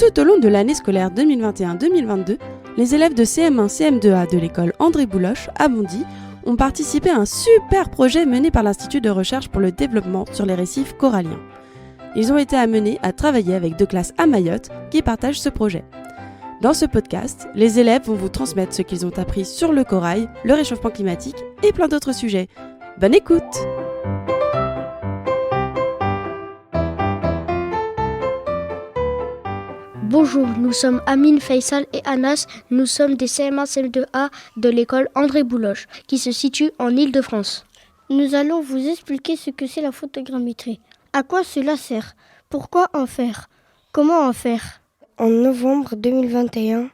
Tout au long de l'année scolaire 2021-2022, les élèves de CM1, CM2A de l'école André Bouloche à Bondy ont participé à un super projet mené par l'Institut de recherche pour le développement sur les récifs coralliens. Ils ont été amenés à travailler avec 2 classes à Mayotte qui partagent ce projet. Dans ce podcast, les élèves vont vous transmettre ce qu'ils ont appris sur le corail, le réchauffement climatique et plein d'autres sujets. Bonne écoute! Bonjour, nous sommes Amine, Faisal et Anas. Nous sommes des CM1, CM2A de l'école André Bouloche, qui se situe en Île-de-France. Nous allons vous expliquer ce que c'est la photogrammétrie. À quoi cela sert? Pourquoi en faire? Comment en faire? En novembre 2021,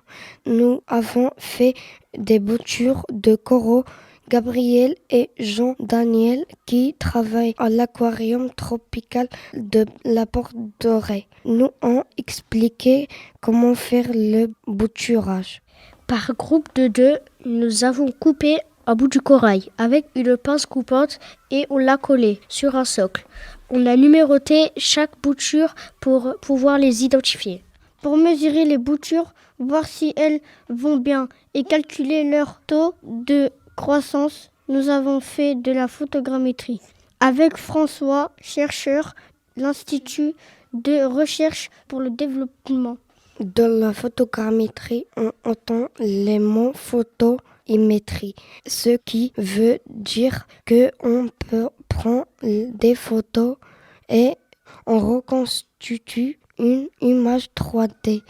nous avons fait des boutures de coraux. Gabriel et Jean-Daniel qui travaillent à l'aquarium tropical de la Porte Dorée nous ont expliqué comment faire le bouturage. Par groupe de 2, nous avons coupé un bout du corail avec une pince coupante et on l'a collé sur un socle. On a numéroté chaque bouture pour pouvoir les identifier. Pour mesurer les boutures, voir si elles vont bien et calculer leur taux de croissance, nous avons fait de la photogrammétrie. Avec François, chercheur, l'Institut de recherche pour le développement. Dans la photogrammétrie, on entend les mots photométrie, ce qui veut dire qu'on peut prendre des photos et on reconstitue une image 3D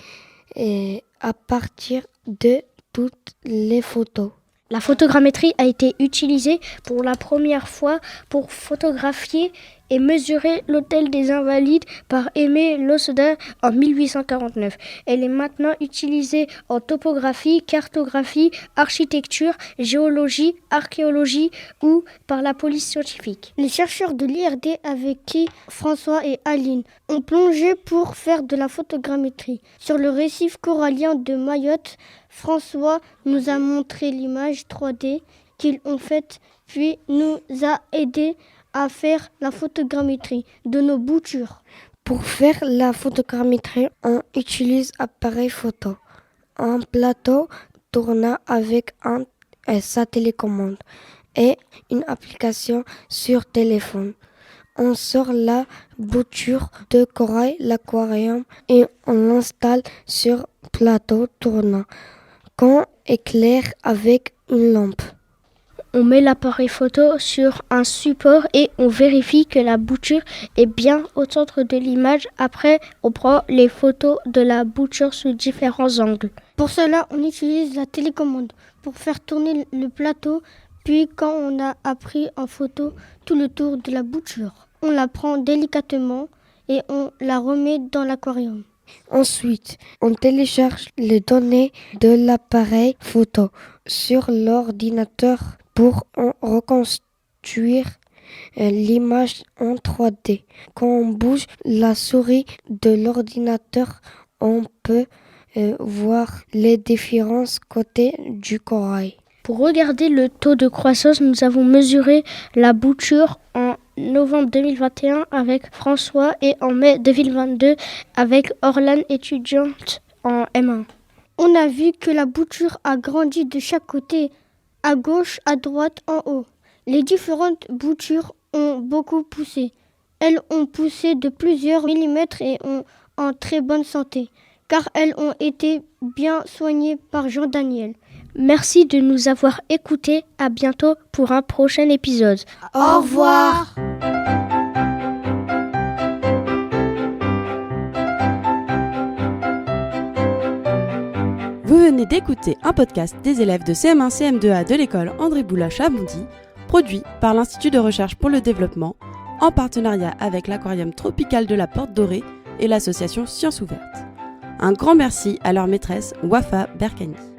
à partir de toutes les photos. La photogrammétrie a été utilisée pour la première fois pour photographier et mesurer l'hôtel des Invalides par Aimé Laussedat en 1849. Elle est maintenant utilisée en topographie, cartographie, architecture, géologie, archéologie ou par la police scientifique. Les chercheurs de l'IRD avec qui François et Aline ont plongé pour faire de la photogrammétrie. Sur le récif corallien de Mayotte, François nous a montré l'image 3D qu'ils ont faite, puis nous a aidés à faire la photogrammétrie de nos boutures. Pour faire la photogrammétrie, on utilise appareil photo, un plateau tournant avec un télécommande et une application sur téléphone. On sort la bouture de corail, l'aquarium et on l'installe sur plateau tournant qu'on éclaire avec une lampe. On met l'appareil photo sur un support et on vérifie que la bouture est bien au centre de l'image. Après, on prend les photos de la bouture sous différents angles. Pour cela, on utilise la télécommande pour faire tourner le plateau. Puis, quand on a pris en photo tout le tour de la bouture, on la prend délicatement et on la remet dans l'aquarium. Ensuite, on télécharge les données de l'appareil photo sur l'ordinateur pour en reconstruire l'image en 3D. Quand on bouge la souris de l'ordinateur, on peut voir les différents côtés du corail. Pour regarder le taux de croissance, nous avons mesuré la bouture en novembre 2021 avec François et en mai 2022 avec Orlane, étudiante en M1. On a vu que la bouture a grandi de chaque côté, à gauche, à droite, en haut. Les différentes boutures ont beaucoup poussé. Elles ont poussé de plusieurs millimètres et ont en très bonne santé, car elles ont été bien soignées par Jean-Daniel. Merci de nous avoir écoutés. À bientôt pour un prochain épisode. Au revoir. Vous venez d'écouter un podcast des élèves de CM1, CM2A de l'école André Bouloche à Bondy, produit par l'Institut de recherche pour le développement, en partenariat avec l'aquarium tropical de la Porte Dorée et l'association Sciences Ouvertes. Un grand merci à leur maîtresse Wafa Berkani.